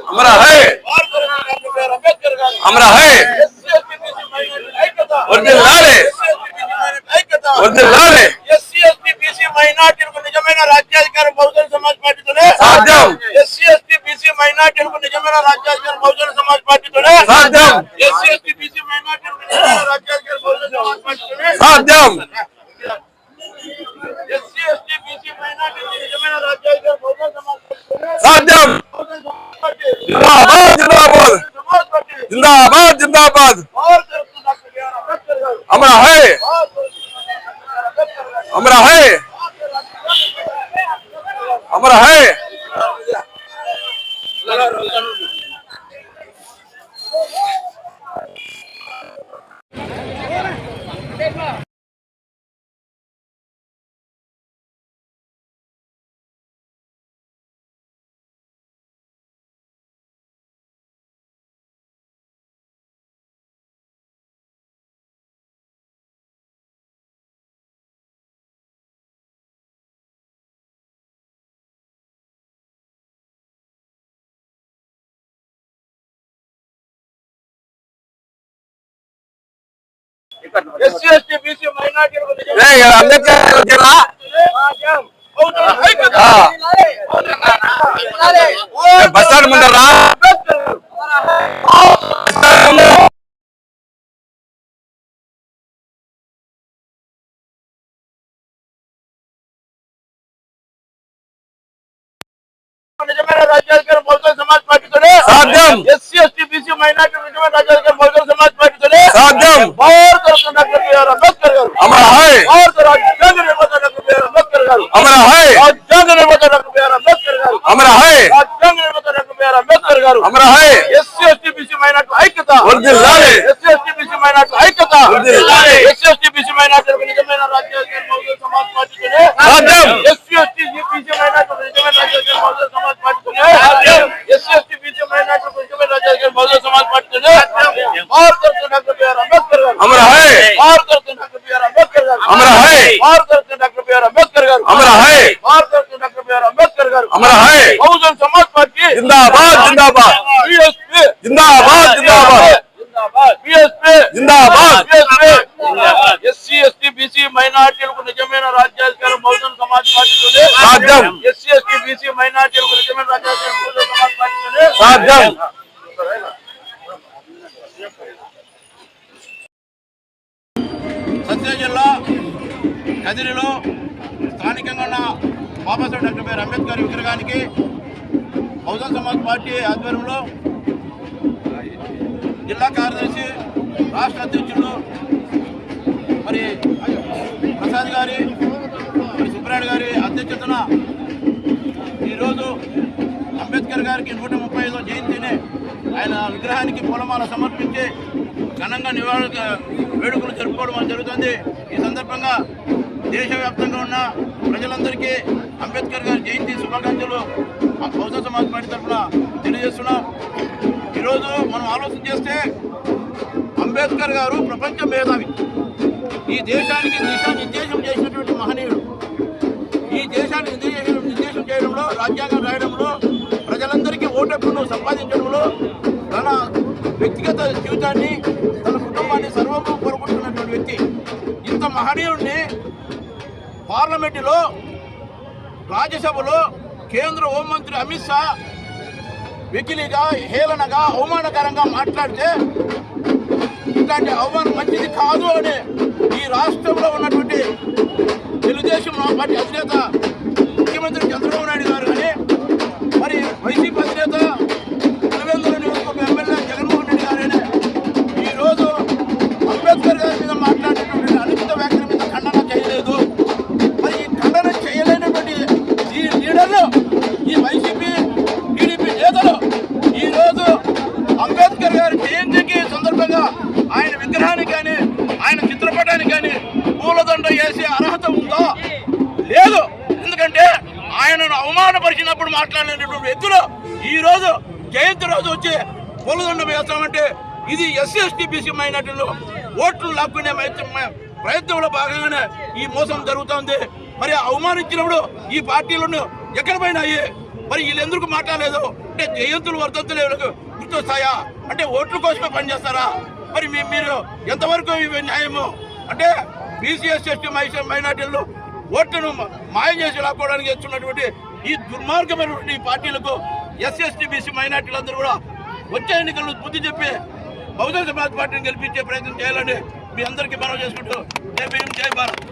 हमारा है हमारा है ఎస్సీ ఎస్టీ బీసీ మైనార్టీలకు నిజమైన రాజ్యాధికారం బహుజన సమాజ్ పార్టీతోనే సాధ్యం. ఎస్సీ ఎస్టీ బీసీ మైనార్టీలకు నిజమైన రాజ్యాధికారం బహుజన సమాజ్ పార్టీతోనే సాధ్యం. ఎస్సీ ఎస్టీ బీసీ మైనార్టీలకు నిజమైన రాజ్యాధికారం బహుజన సమాజ్ పార్టీతోనే సాధ్యం. ఎస్సీ ఎస్టీ బీసీ మైనార్టీలకు నిజమైన రాజ్యాధికారం బహుజన సమాజ్ పార్టీతోనే సాధ్యం. जिंदाबाद जिंदाबाद जिंदाबाद हमारा है हमारा है हमारा है ఎస్సీ ఎస్టీ బీసీ మైనార్టీలకు बस स्टैंड ముందర రా నిజమైన రాజ్యాధికారం బహుజన సమాజ్ పార్టీతోనే సాధ్యం. ఎస్సీ ఎస్టీ బీసీ మైనార్టీలకు నిజమైన రాజ్యాధికారం బహుజన సమాజ్ పార్టీతోనే సాధ్యం. భారత రత్న డాక్టర్ బిఆర్ అంబేద్కర్ గారు हमारा है భారత రాజ్యాంగ నిర్మాత డాక్టర్ బిఆర్ అంబేద్కర్ గారు हमारा है రాజ్యాంగ నిర్మాత డాక్టర్ బిఆర్ అంబేద్కర్ గారు हमारा है రాజ్యాంగ నిర్మాత డాక్టర్ బిఆర్ అంబేద్కర్ గారు हमारा है ఎస్సీ ఎస్టీ బీసీ మైనార్టీల ఐక్యత వర్ధిల్లాలి. ఎస్సీ ఎస్టీ బీసీ మైనార్టీల ఐక్యత వర్ధిల్లాలి. ఎస్సీ ఎస్టీ బీసీ మైనార్టీలకు నిజమైన రాజ్యాధికారం బహుజన సమాజ్ పార్టీతోనే సాధ్యం. ఎస్సీ ఎస్టీ బీసీ మైనార్టీలకు నిజమైన రాజ్యాధికారం Bahujan Samaj పార్టీతోనే SC ST BC మైనార్టీలకు నిజమైన రాజ్యాధికారం బహుజన సమాజ్ పార్టీతోనే భారత రత్న డాక్టర్ బిఆర్ అంబేద్కర్ గారు हमारा है భారత రత్న డాక్టర్ బిఆర్ అంబేద్కర్ గారు हमारा है భారత రత్న డాక్టర్ బిఆర్ అంబేద్కర్ గారు हमारा है భారత రత్న డాక్టర్ బిఆర్ అంబేద్కర్ గారు हमारा है బహుజన సమాజ్ పార్టీ जिंदाबाद जिंदाबाद బీఎస్పీ जिंदाबाद जिंदाबाद బీఎస్పీ जिंदाबाद ఎస్సీ ఎస్టీ బీసీ మైనార్టీలకు నిజమైన రాజ్యాధికారం బహుజన సమాజ్ పార్టీతోనే సాధ్యం. ఎస్సీ ఎస్టీ బీసీ మైనార్టీలకు నిజమైన రాజ్యాధికారం బహుజన సమాజ్ పార్టీతోనే సాధ్యం. సత్యసాయి జిల్లా కదిరిలో స్థానికంగా ఉన్న బాబాసాహెబ్ డాక్టర్ బిఆర్ అంబేద్కర్ విగ్రహానికి బహుజన సమాజ్ పార్టీ ఆధ్వర్యంలో జిల్లా కార్యదర్శి రాష్ట్ర అధ్యక్షుడు మరి ప్రసాద్ గారి మరి సుబ్రాయుడు గారి అధ్యక్షతన ఈరోజు అంబేద్కర్ గారికి 135వ జయంతిని ఆయన విగ్రహానికి పూలమాల సమర్పించి ఘనంగా వేడుకలు జరుపుకోవడం జరుగుతుంది. ఈ సందర్భంగా దేశవ్యాప్తంగా ఉన్న ప్రజలందరికీ అంబేద్కర్ గారి జయంతి శుభాకాంక్షలు బహుజన సమాజ్ పార్టీ తరఫున తెలియజేస్తున్నాం. ఈరోజు మనం ఆలోచన చేస్తే అంబేద్కర్ గారు ప్రపంచ మేధావి, ఈ దేశానికి దిశానిర్దేశం చేసినటువంటి మహనీయుడు. ఈ దేశానికి నిర్దేశం చేయడంలో, రాజ్యాంగం రాయడంలో, ప్రజలందరికీ ఓటెప్పును సంపాదించడంలో తన వ్యక్తిగత జీవితాన్ని, తన కుటుంబాన్ని సర్వము కోరుకుంటున్నటువంటి వ్యక్తి. ఇంత మహనీయుడిని పార్లమెంటులో, రాజ్యసభలో కేంద్ర హోంమంత్రి అమిత్ షా వెకిలిగా, హేళనగా, అవమానకరంగా మాట్లాడితే ఇట్లాంటి అవమానం మంచిది కాదు అని ఈ రాష్ట్రంలో ఉన్నటువంటి తెలుగుదేశం పార్టీ అధినేత ముఖ్యమంత్రి చంద్రబాబు నాయుడు గారు కానీ, మరి వైసీపీ అధినేత పులివెందుల నియోజకవర్గ ఎమ్మెల్యే జగన్మోహన్ రెడ్డి గారైనా ఈరోజు అంబేద్కర్ గారి మీద మాట్లాడినటువంటి అనుచిత వ్యాఖ్యల మీద ఖండన చేయలేదు. మరి ఈ ఖండన చేయలేనటువంటి ఈ లీడర్లు, ఈ వైసీపీ టీడీపీ నేతలు ఈరోజు అంబేద్కర్ గారి జయంతికి సందర్భంగా ఆయన విగ్రహానికి కానీ, ఆయన చిత్రపటానికి కానీ పూలదండ వేసే అర్హత ఉందా? లేదు. ఎందుకంటే ఆయనను అవమానపరిచినప్పుడు మాట్లాడినటువంటి వ్యక్తులు ఈరోజు జయంతి రోజు వచ్చి పూలదండం వేస్తామంటే ఇది ఎస్సీ ఎస్టీ బీసీ మైనార్టీలు ఓట్లు లాక్కునే ప్రయత్నంలో భాగంగానే ఈ మోసం జరుగుతుంది. మరి అవమానించినప్పుడు ఈ పార్టీలను ఎక్కడ పోయినాయి? మరి వీళ్ళు ఎందుకు మాట్లాడలేదు? అంటే జయంతులు వర్ధంతులు వీళ్ళకు గుర్తొస్తాయా? అంటే ఓట్ల కోసమే పనిచేస్తారా? మరి మీరు ఎంతవరకు ఇవి న్యాయము? అంటే బీసీ ఎస్సీ మైనార్టీలను ఓట్లను మాయం చేసి లాక్కోవడానికి చేస్తున్నటువంటి ఈ దుర్మార్గమైనటువంటి ఈ పార్టీలకు ఎస్సీ బీసీ మైనార్టీలందరూ కూడా వచ్చే ఎన్నికల్లో బుద్ధి చెప్పి బహుజన సమాజ్ పార్టీని గెలిపించే ప్రయత్నం చేయాలని మీ అందరికీ మనవి చేసుకుంటూ జై భీమ్ జై భారత్.